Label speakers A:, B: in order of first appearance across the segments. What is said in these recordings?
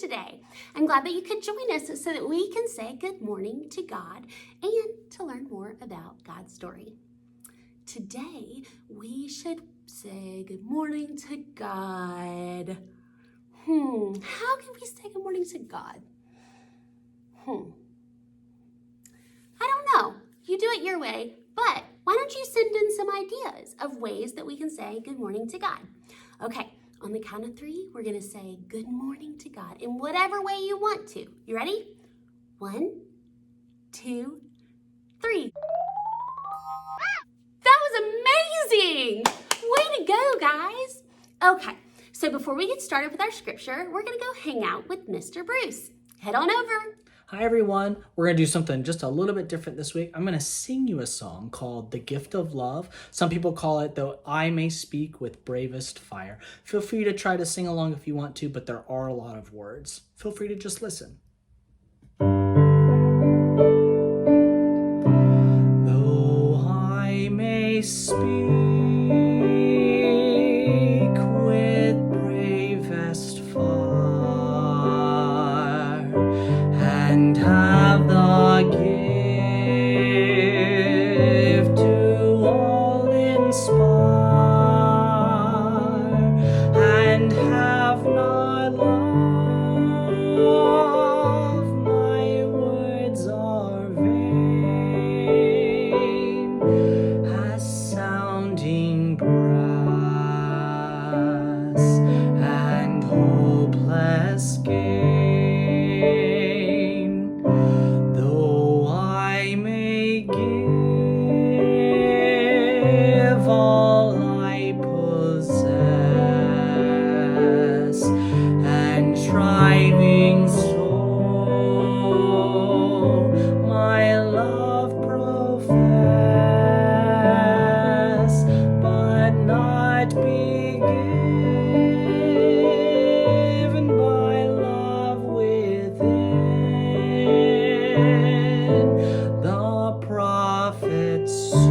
A: today. I'm glad that you could join us so that we can say good morning to God and to learn more about God's story. Today, we should say good morning to God. How can we say good morning to God? I don't know. You do it your way, but why don't you send in some ideas of ways that we can say good morning to God? Okay, on the count of 3, we're going to say good morning to God in whatever way you want to. You ready? 1, 2, 3. That was amazing! Way to go, guys! Okay, so before we get started with our scripture, we're going to go hang out with Mr. Bruce. Head on over.
B: Hi everyone, we're going to do something just a little bit different this week. I'm going to sing you a song called The Gift of Love. Some people call it Though I May Speak with Bravest Fire. Feel free to try to sing along if you want to, but there are a lot of words. Feel free to just listen. Though I may speak with bravest fire and have the gift to all inspire and have not love, my words are vain as sounding brass and hopeless gain. Though I may give all I possess and striving so my love profess, but not be given by love within, the prophet soon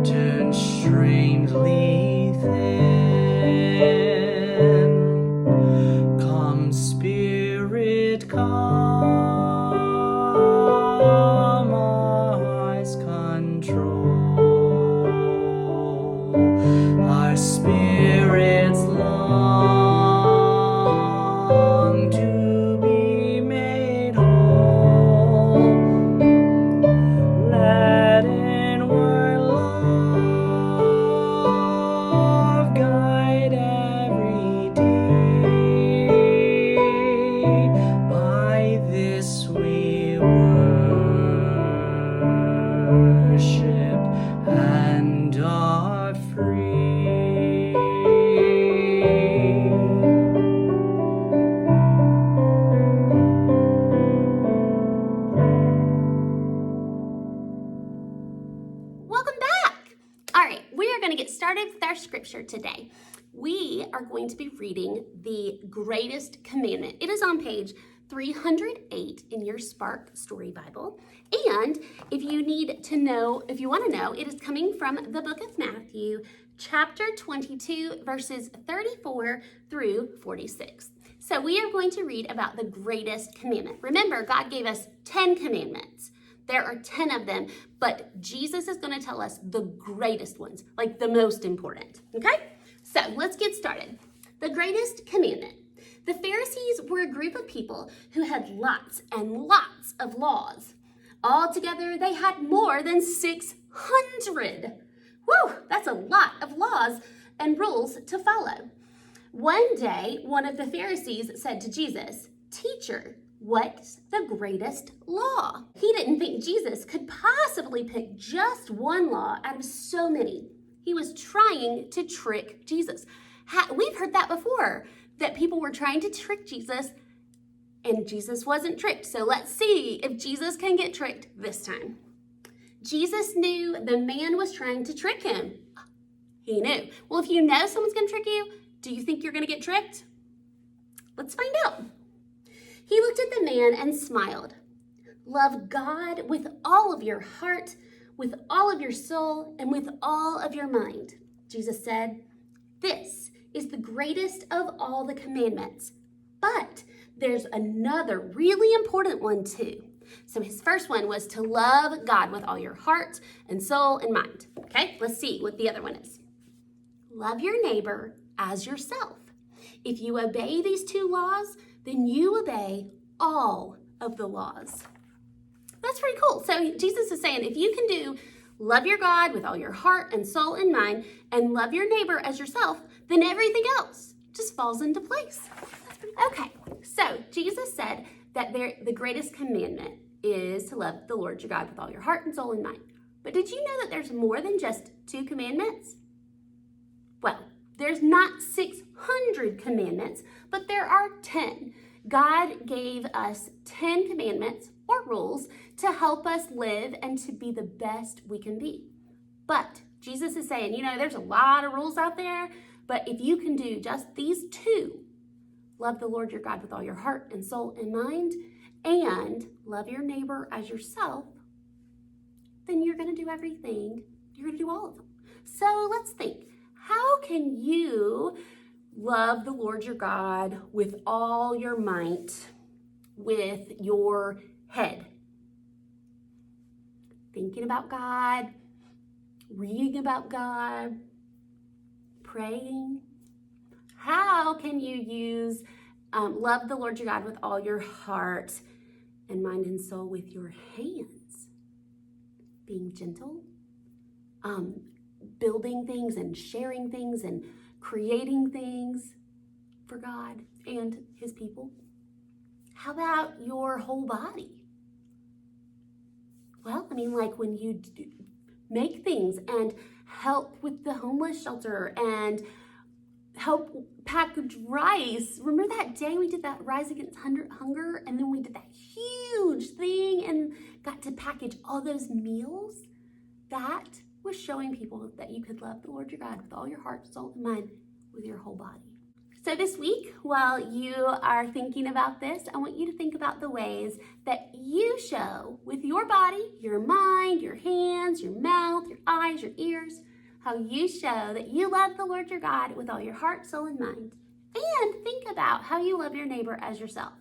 B: turns strangely thin. Come, Spirit, come, our hearts control, our spirits long to be made whole. Let inward love guide every deed. By this we worship and are free.
A: Welcome back. All right, we are going to get started with our scripture today. We are going to be reading the greatest commandment. It is on page 308 in your Spark Story Bible. And if you want to know, it is coming from the book of Matthew, chapter 22, verses 34 through 46. So we are going to read about the greatest commandment. Remember, God gave us 10 commandments. There are 10 of them, but Jesus is going to tell us the greatest ones, like the most important, okay? So let's get started. The greatest commandment. The Pharisees were a group of people who had lots and lots of laws. Altogether, they had more than 600. Whew, that's a lot of laws and rules to follow. One day, one of the Pharisees said to Jesus, "Teacher, what's the greatest law?" He didn't think Jesus could possibly pick just one law out of so many. He was trying to trick Jesus. We've heard that before, that people were trying to trick Jesus and Jesus wasn't tricked. So let's see if Jesus can get tricked this time. Jesus knew the man was trying to trick him. He knew. Well, if you know someone's going to trick you, do you think you're going to get tricked? Let's find out. He looked at the man and smiled. Love God with all of your heart, with all of your soul, and with all of your mind. Jesus said, "This is the greatest of all the commandments. But there's another really important one too. So his first one was to love God with all your heart and soul and mind. Okay, let's see what the other one is. Love your neighbor as yourself. If you obey these two laws, then you obey all of the laws. That's pretty cool. So Jesus is saying if you can do love your God with all your heart and soul and mind and love your neighbor as yourself, then everything else just falls into place. Okay, so Jesus said that the greatest commandment is to love the Lord your God with all your heart and soul and mind. But did you know that there's more than just 2 commandments? Well, there's not 600 commandments, but there are 10. God gave us 10 commandments or rules to help us live and to be the best we can be. But Jesus is saying, there's a lot of rules out there, but if you can do just these 2, love the Lord your God with all your heart and soul and mind, and love your neighbor as yourself, then you're going to do everything. You're going to do all of them. So let's think. How can you love the Lord your God with all your might, with your head? Thinking about God, reading about God, praying. How can you use love the Lord your God with all your heart and mind and soul with your hands? Being gentle, building things and sharing things and creating things for God and his people. How about your whole body? Well, like when you make things and help with the homeless shelter and help package rice. Remember that day we did that Rise Against Hunger, and then we did that huge thing and got to package all those meals? That was showing people that you could love the Lord your God with all your heart, soul, and mind, with your whole body. So this week, while you are thinking about this, I want you to think about the ways that you show with your body, your mind, your hands, your mouth, your eyes, your ears, how you show that you love the Lord your God with all your heart, soul, and mind. And think about how you love your neighbor as yourself.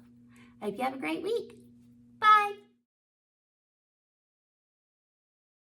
A: I hope you have a great week. Bye.